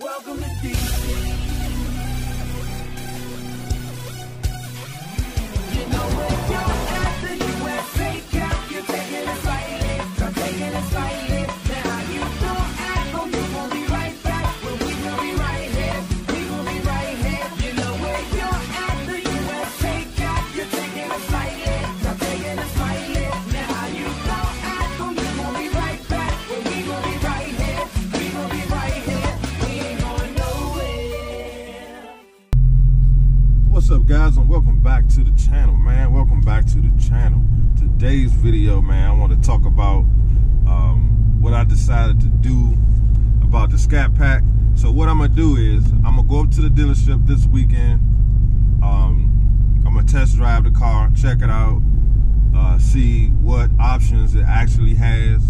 Welcome to DC. You know where you're at, the USA cap. You're taking it slightly, I'm taking it slightly. Now you don't act, oh, you gon' be right back. Well, we gon' be right here, we gon' be right here. You know where you're at, the USA cap. You're taking it slightly, I'm taking it slightly. Now you don't act, oh, you gon' be right back. Well, we gon' be right here, we gon' be right here. We ain't going nowhere. What's up, guys, and welcome back to the channel, man. Welcome back to the channel. Today's video, man, I want to talk about what I decided to do about the Scatpack. So what I'm gonna do is I'm gonna go up to the dealership this weekend. I'm gonna test drive the car, check it out, see what options it actually has,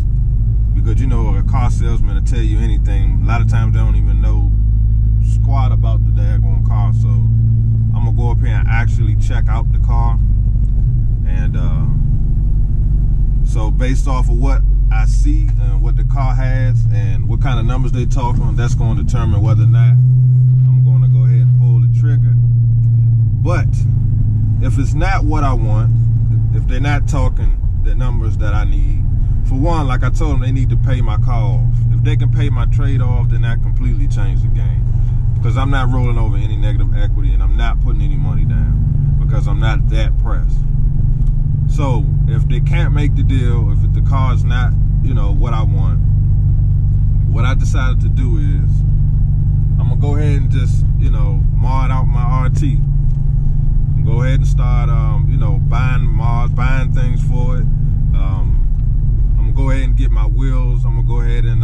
because you know a car salesman will tell you anything. A lot of times they don't even know squat about the daggone car. So I'm gonna go up here and actually check out the car, and so based off of what I see and what the car has and what kind of numbers they talk on, that's going to determine whether or not I'm going to go ahead and pull the trigger. But if it's not what I want, if they're not talking the numbers that I need, for one, like I told them, they need to pay my car off. If they can pay my trade off, then that completely changed the game. Because I'm not rolling over any negative equity, and I'm not putting any money down because I'm not that pressed. So if they can't make the deal, if the car is not, you know, what I want, what I decided to do is I'm gonna go ahead and just, you know, mod out my RT. Go ahead and start, you know, buying mods, buying things for it. I'm gonna go ahead and get my wheels. I'm gonna go ahead and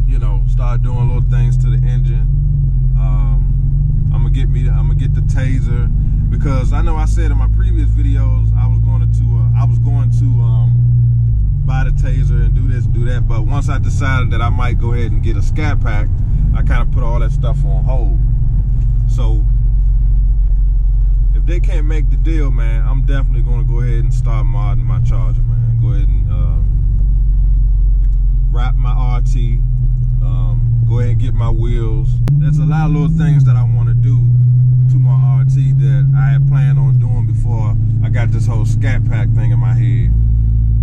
you know, start doing little things to the engine. I'm gonna get the taser, because I know I said in my previous videos I was going to buy the taser and do this and do that, but once I decided that I might go ahead and get a Scatpack, I kind of put all that stuff on hold. So if they can't make the deal, man, I'm definitely going to go ahead and start modding my Charger, man. Go ahead and wrap my RT. Go ahead and get my wheels. There's a lot of little things that I want to do to my RT that I had planned on doing before I got this whole Scatpack thing in my head.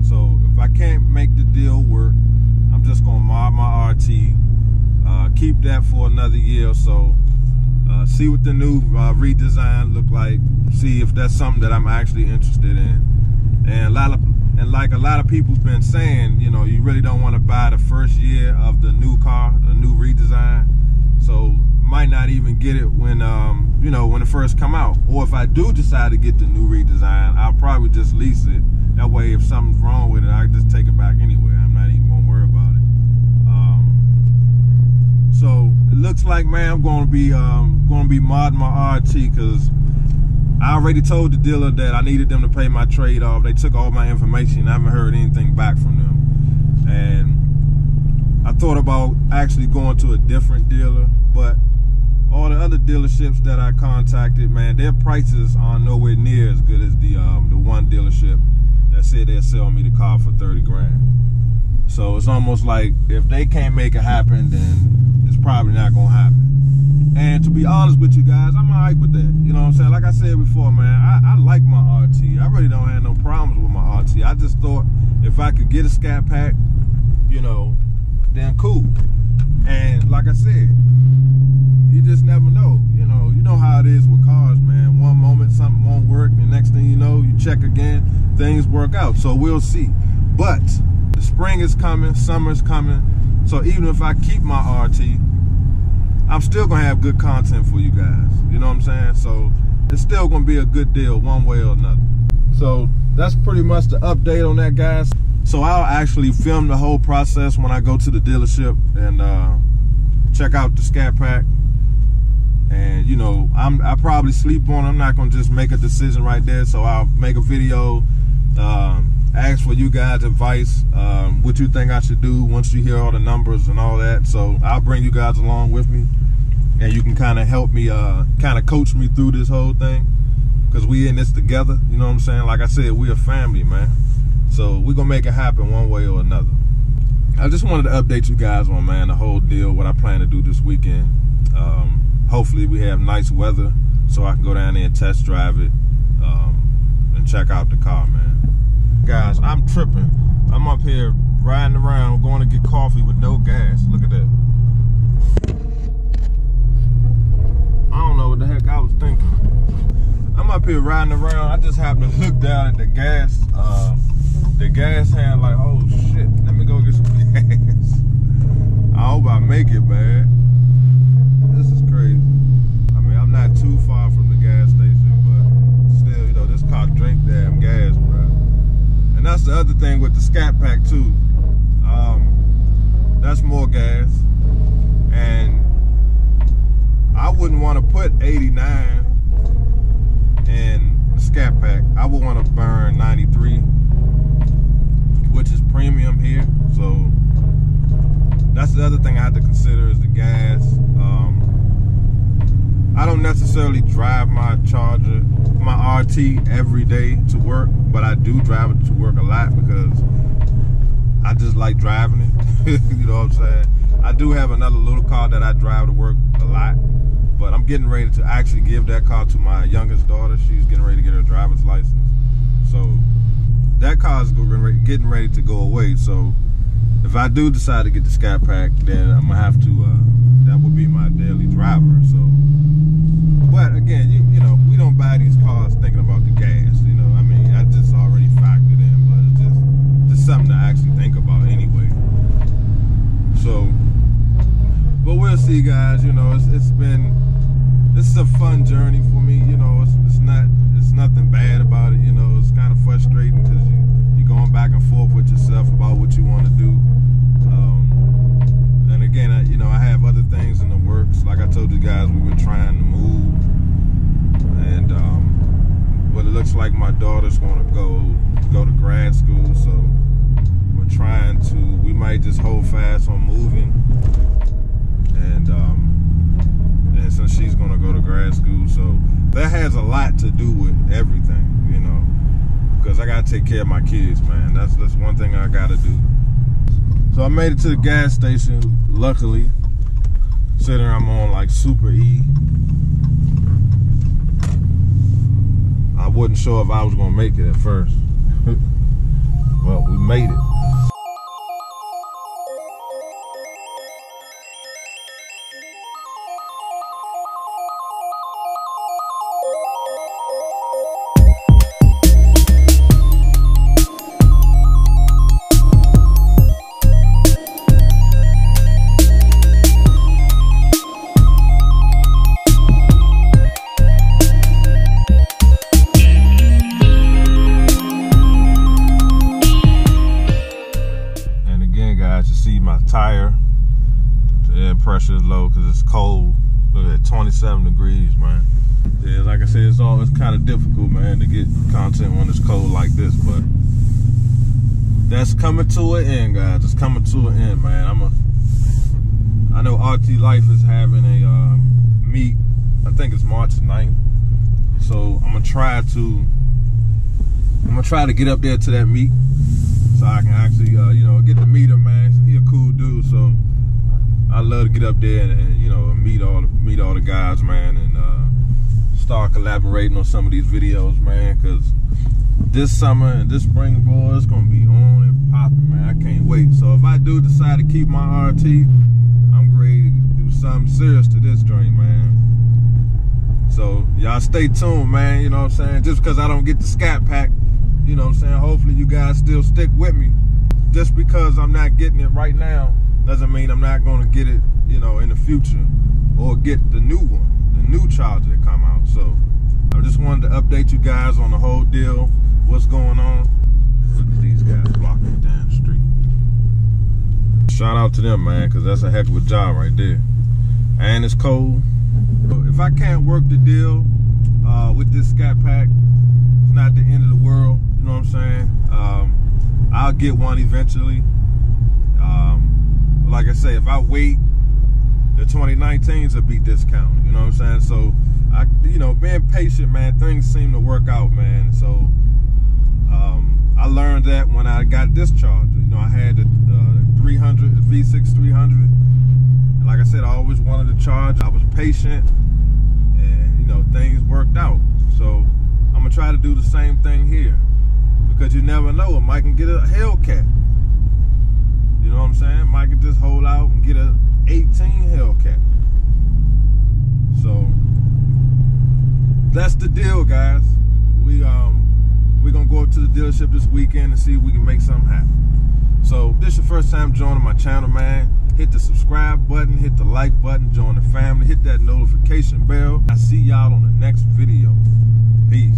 So if I can't make the deal work, I'm just gonna mod my RT, keep that for another year or so, see what the new redesign look like, see if that's something that I'm actually interested in. And like a lot of people been saying, you know, you really don't want to buy the first year of the new car, the new redesign. So might not even get it when you know, when it first come out. Or if I do decide to get the new redesign, I'll probably just lease it. That way, if something's wrong with it, I can just take it back anyway. I'm not even gonna worry about it. So it looks like, man, I'm gonna be modding my RT, because I already told the dealer that I needed them to pay my trade off. They took all my information. I haven't heard anything back from them. And I thought about actually going to a different dealer, but all the other dealerships that I contacted, man, their prices are nowhere near as good as the one dealership that said they'll sell me the car for 30 grand. So it's almost like if they can't make it happen, then it's probably not gonna happen. And to be honest with you guys, I'm alright with that. You know what I'm saying? Like I said before, man, I like my RT. I really don't have no problems with my RT. I just thought if I could get a Scatpack, you know, then cool. And like I said, you just never know. You know how it is with cars, man. One moment something won't work, the next thing you know, you check again, things work out. So we'll see. But the spring is coming, summer's coming. So even if I keep my RT, I'm still gonna have good content for you guys. You know what I'm saying? So it's still gonna be a good deal one way or another. So that's pretty much the update on that, guys. So I'll actually film the whole process when I go to the dealership and check out the Scatpack. And you know, I probably sleep on it. I'm not gonna just make a decision right there. So I'll make a video, ask for you guys' advice, what you think I should do once you hear all the numbers and all that. So I'll bring you guys along with me, and you can kind of help me, kind of coach me through this whole thing, because we in this together. You know what I'm saying? Like I said, we a family, man. So we're gonna make it happen one way or another. I just wanted to update you guys on, man, the whole deal, what I plan to do this weekend. Hopefully we have nice weather so I can go down there and test drive it and check out the car, man. Guys, I'm tripping. I'm up here riding around, going to get coffee with no gas. Look at that. I don't know what the heck I was thinking. I'm up here riding around. I just happened to look down at the gas hand like, oh shit, let me go get some gas. I hope I make it, man. This is crazy. I mean, I'm not too far from the gas station, but still, you know, this car drink damn gas, bro. And that's the other thing with the Scatpack too. That's more gas. And I wouldn't want to put 89 in the Scatpack. I would want to burn 93, which is premium here. So that's the other thing I have to consider is the gas. I don't necessarily drive my Charger, my RT every day to work, but I do drive it to work a lot because I just like driving it. You know what I'm saying? I do have another little car that I drive to work a lot, but I'm getting ready to actually give that car to my youngest daughter. She's getting ready to get her driver's license. So that car is getting ready to go away. So if I do decide to get the Scatpack, then I'm gonna have to, that would be my daily driver. So, but again, you know, we don't buy these cars thinking about the gas, you know. I mean, I just already factored in, but it's just something to actually think about anyway. So, but we'll see, guys. You know, this is a fun journey for me. You know, it's nothing bad about it. You know, it's kind of frustrating because you're going back and forth with yourself about what you want to do. And again, you know, I have other things in the works. Like I told you guys, we were trying to move, and but it looks like my daughter's going to go to grad school. So we're trying to. We might just hold fast on moving, and since she's going to go to grad school, so that has a lot to do with everything, you know, because I got to take care of my kids, man. That's one thing I got to do. So I made it to the gas station, luckily. Considering I'm on like Super E. I wasn't sure if I was going to make it at first. Well, we made it. Tire, the air pressure is low because it's cold. Look at that, 27 degrees, man. Yeah, like I said, it's kind of difficult, man, to get content when it's cold like this, but that's coming to an end, guys. It's coming to an end, man. I know RT Life is having a meet. I think it's March 9th. So I'm gonna try to get up there to that meet, so I can actually, you know, get to meet him, man. He a cool dude, so I love to get up there and you know, meet all the guys, man, and start collaborating on some of these videos, man. Cause this summer and this spring, boy, it's gonna be on and popping, man. I can't wait. So if I do decide to keep my RT, I'm ready to do something serious to this joint, man. So y'all stay tuned, man. You know what I'm saying? Just because I don't get the Scatpack, you know what I'm saying, hopefully you guys still stick with me. Just because I'm not getting it right now doesn't mean I'm not going to get it, you know, in the future, or get the new one, the new Charger that come out. So I just wanted to update you guys on the whole deal, what's going on. Look at these guys blocking the damn street. Shout out to them, man, because that's a heck of a job right there. And it's cold. If I can't work the deal with this Scatpack, it's not the end of the world. You know what I'm saying? I'll get one eventually. Like I say, if I wait, the 2019s will be discounted. You know what I'm saying? So, you know, being patient, man, things seem to work out, man. So, I learned that when I got this Charger. You know, I had the 300 300, the V6 300. And like I said, I always wanted to charge. I was patient, and you know, things worked out. So I'm gonna try to do the same thing here, because you never know, it might can get a Hellcat. You know what I'm saying? Might can just hold out and get a 18 Hellcat. So that's the deal, guys. We're gonna go up to the dealership this weekend and see if we can make something happen. So if this is your first time joining my channel, man, hit the subscribe button, hit the like button, join the family, hit that notification bell. I see y'all on the next video. Peace.